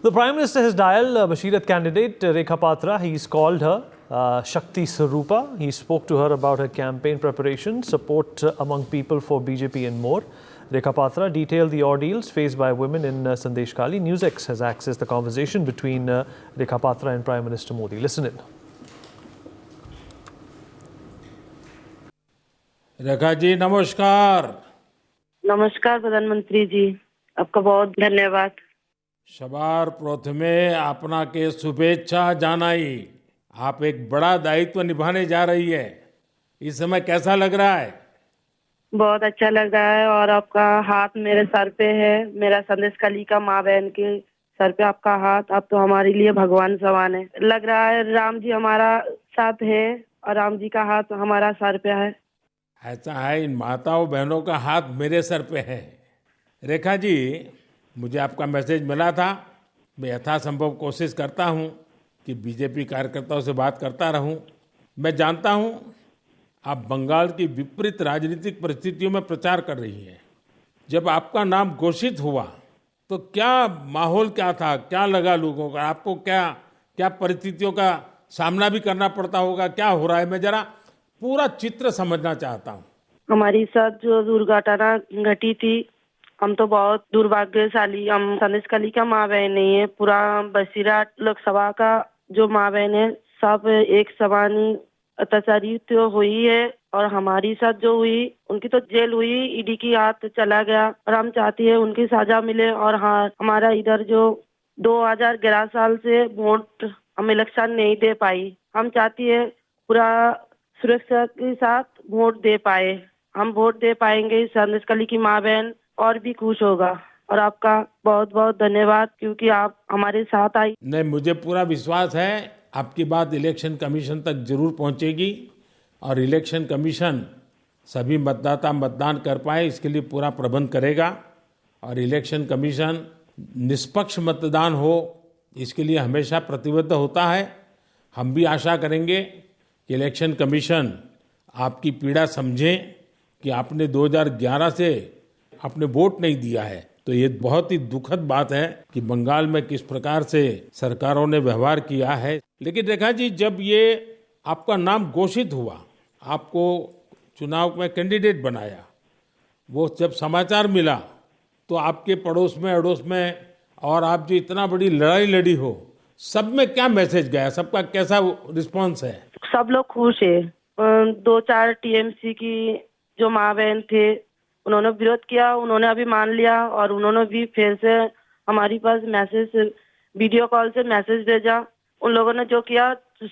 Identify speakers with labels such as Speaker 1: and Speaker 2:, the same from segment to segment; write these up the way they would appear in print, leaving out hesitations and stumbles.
Speaker 1: The Prime Minister has dialed Bashirat candidate Rekha Patra. He's called her Shakti Sarupa. He spoke to her about her campaign preparation, support among people for BJP and more. Rekha Patra detailed the ordeals faced by women in Sandesh Kali. NewsX has accessed the conversation between Rekha Patra and Prime Minister Modi. Listen in.
Speaker 2: Rekha ji नमस्कार।
Speaker 3: नमस्कार प्रधानमंत्री जी, आपका बहुत धन्यवाद।
Speaker 2: सवार प्रथमे आपनाके शुभेच्छा जानाई। आप एक बड़ा दायित्व निभाने जा रही है, इस समय कैसा लग रहा है?
Speaker 3: बहुत अच्छा लग रहा है और आपका हाथ मेरे सर पे है। मेरा संदेश कली का माँ बहन के सर पे आपका हाथ, आप तो हमारे लिए भगवान समान है। लग रहा है राम जी हमारा साथ है और राम जी का हाथ हमारा सर पे है।
Speaker 2: ऐसा है, इन माताओं बहनों का हाथ मेरे सर पे है। रेखा जी, मुझे आपका मैसेज मिला था। मैं यथासंभव कोशिश करता हूं कि बीजेपी कार्यकर्ताओं से बात करता रहूं। मैं जानता हूं आप बंगाल की विपरीत राजनीतिक परिस्थितियों में प्रचार कर रही हैं। जब आपका नाम घोषित हुआ तो क्या माहौल क्या था, क्या लगा लोगों का? आपको क्या क्या परिस्थितियों का सामना भी करना पड़ता होगा? क्या हो रहा है, मैं जरा पूरा चित्र समझना चाहता हूँ।
Speaker 3: हमारी साथ जो दुर्घटना घटी थी, हम तो बहुत दुर्भाग्यशाली। हम संदेश कली का माँ बहन नहीं है, पूरा बसीराट लोकसभा का जो माँ बहन है सब एक समान अत्याचारी तो हुई है। और हमारी साथ जो हुई उनकी तो जेल हुई, ईडी की हाथ चला गया और हम चाहती है उनकी सजा मिले। और हाँ, हमारा इधर जो 2011 साल से वोट हम इलेक्शन नहीं दे पाई, हम चाहती है पूरा सुरक्षा के साथ वोट दे पाए। हम वोट दे पाएंगे, संदेश कली की माँ बहन और भी खुश होगा। और आपका बहुत बहुत धन्यवाद क्योंकि आप हमारे साथ आई।
Speaker 2: नहीं, मुझे पूरा विश्वास है आपकी बात इलेक्शन कमीशन तक जरूर पहुंचेगी और इलेक्शन कमीशन सभी मतदाता मतदान कर पाए इसके लिए पूरा प्रबंध करेगा। और इलेक्शन कमीशन निष्पक्ष मतदान हो इसके लिए हमेशा प्रतिबद्ध होता है। हम भी आशा करेंगे कि इलेक्शन कमीशन आपकी पीड़ा समझे कि आपने 2011 से आपने वोट नहीं दिया है। तो ये बहुत ही दुखद बात है कि बंगाल में किस प्रकार से सरकारों ने व्यवहार किया है। लेकिन रेखा जी, जब ये आपका नाम घोषित हुआ, आपको चुनाव में कैंडिडेट बनाया, वो जब समाचार मिला तो आपके पड़ोस में अड़ोस में और आप जो इतना बड़ी लड़ाई लड़ी हो, सब में क्या मैसेज गया? सबका कैसा रिस्पॉन्स है?
Speaker 3: सब लोग खुश है। 2-4 टीएमसी की जो माँ बहन थे उन्होंने विरोध किया, उन्होंने अभी मान लिया और उन्होंने भी फिर से हमारी पास मैसेज वीडियो कॉल से मैसेज भेजा। उन लोगों ने जो किया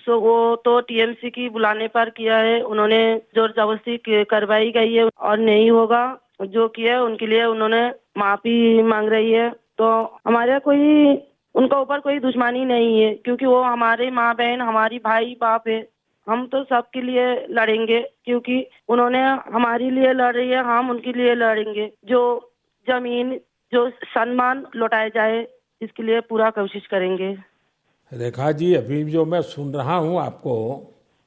Speaker 3: वो तो टीएमसी की बुलाने पर किया है, उन्होंने जोर जबरदस्ती करवाई गई है और नहीं होगा। जो किया उनके लिए उन्होंने माफी मांग रही है। तो हमारे कोई उनका ऊपर कोई दुश्मनी नहीं है क्योंकि वो हमारे माँ बहन, हमारी भाई बाप है। हम तो सबके लिए लड़ेंगे क्योंकि उन्होंने हमारे लिए लड़ रही है, हम उनके लिए लड़ेंगे। जो जमीन, जो सम्मान लौटाया जाए इसके लिए पूरा कोशिश करेंगे।
Speaker 2: रेखा जी, अभी जो मैं सुन रहा हूँ आपको,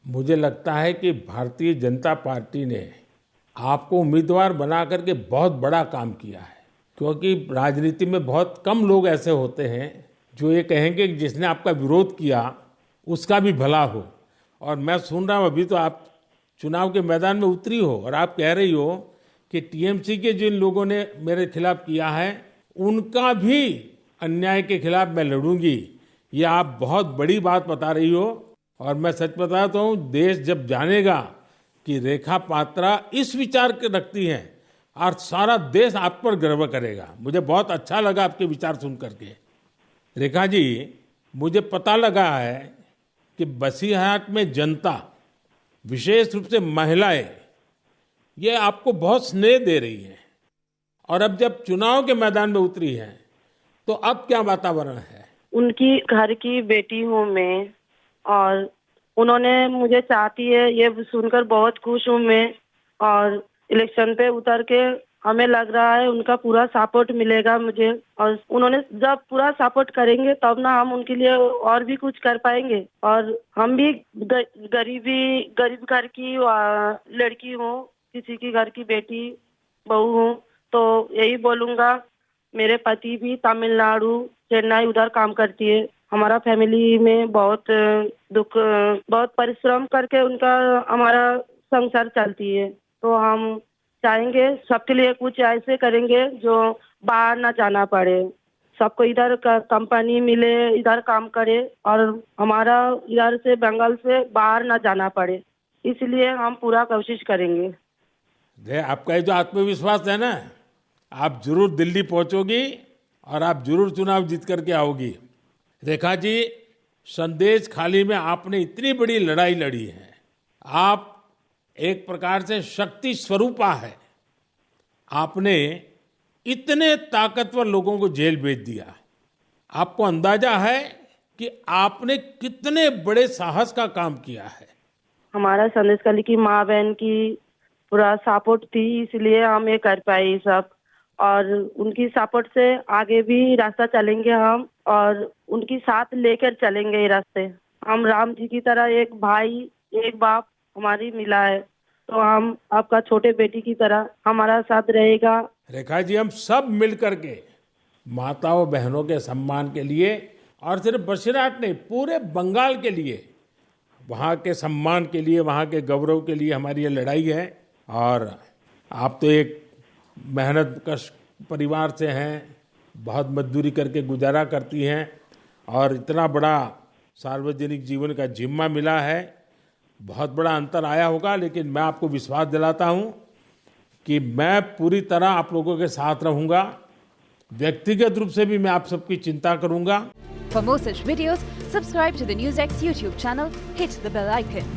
Speaker 2: मुझे लगता है कि भारतीय जनता पार्टी ने आपको उम्मीदवार बना करके बहुत बड़ा काम किया है। क्योंकि राजनीति में बहुत कम लोग ऐसे होते हैं जो ये कहेंगे कि जिसने आपका विरोध किया उसका भी भला हो। और मैं सुन रहा हूँ अभी तो आप चुनाव के मैदान में उतरी हो और आप कह रही हो कि टीएमसी के जिन लोगों ने मेरे खिलाफ किया है उनका भी अन्याय के खिलाफ मैं लड़ूंगी। ये आप बहुत बड़ी बात बता रही हो। और मैं सच बताता हूँ, देश जब जानेगा कि रेखा पात्रा इस विचार के रखती हैं और सारा देश आप पर गर्व करेगा। मुझे बहुत अच्छा लगा आपके विचार सुन करके। रेखा जी, मुझे पता लगा है कि बसीरहाट में जनता, विशेष रूप से महिलाएं, ये आपको बहुत स्नेह दे रही हैं। और अब जब चुनाव के मैदान में उतरी हैं तो अब क्या वातावरण है?
Speaker 3: उनकी घर की बेटी हूँ मैं और उन्होंने मुझे चाहती है, ये सुनकर बहुत खुश हूँ मैं। और इलेक्शन पे उतर के हमें लग रहा है उनका पूरा सपोर्ट मिलेगा मुझे। और उन्होंने जब पूरा सपोर्ट करेंगे तब ना हम उनके लिए और भी कुछ कर पाएंगे। और हम भी गरीब घर की लड़की हूँ, किसी की घर की बेटी बहू हूँ। तो यही बोलूँगा, मेरे पति भी तमिलनाडु चेन्नई उधर काम करती है। हमारा फैमिली में बहुत दुख, बहुत परिश्रम करके उनका हमारा संसार चलती है। तो हम चाहेंगे सबके लिए कुछ ऐसे करेंगे जो बाहर ना जाना पड़े, सबको इधर का कंपनी मिले, इधर काम करे और हमारा इधर से बंगाल से बाहर ना जाना पड़े, इसलिए हम पूरा कोशिश करेंगे।
Speaker 2: आपका ये जो आत्मविश्वास है ना, आप जरूर दिल्ली पहुंचोगी और आप जरूर चुनाव जीत करके आओगी। रेखा जी, संदेश खाली में आपने इतनी बड़ी लड़ाई लड़ी है। आप एक प्रकार से शक्ति स्वरूपा है। आपने इतने ताकतवर लोगों को जेल भेज दिया। आपको अंदाजा है कि आपने कितने बड़े साहस का काम किया है।
Speaker 3: हमारा संदेश खाली की माँ बहन की पूरा सपोर्ट थी, इसलिए हम ये कर पाए सब, और उनकी सपोर्ट से आगे भी रास्ता चलेंगे हम, और उनकी साथ लेकर चलेंगे ये रास्ते। हम राम जी की तरह एक भाई एक बाप हमारी मिला है, तो हम आपका छोटे बेटी की तरह हमारा साथ रहेगा।
Speaker 2: रेखा जी, हम सब मिल करके माताओं बहनों के सम्मान के लिए, और सिर्फ बसीरहाट नहीं, पूरे बंगाल के लिए, वहाँ के सम्मान के लिए, वहाँ के गौरव के लिए हमारी ये लड़ाई है। और आप तो एक मेहनत कश परिवार से हैं, बहुत मजदूरी करके गुजारा करती हैं, और इतना बड़ा सार्वजनिक जीवन का जिम्मा मिला है। बहुत बड़ा अंतर आया होगा, लेकिन मैं आपको विश्वास दिलाता हूँ कि मैं पूरी तरह आप लोगों के साथ रहूँगा। व्यक्तिगत रूप से भी मैं आप सबकी चिंता करूँगा।
Speaker 4: For more such videos, subscribe to the NewsX YouTube channel, hit the bell icon.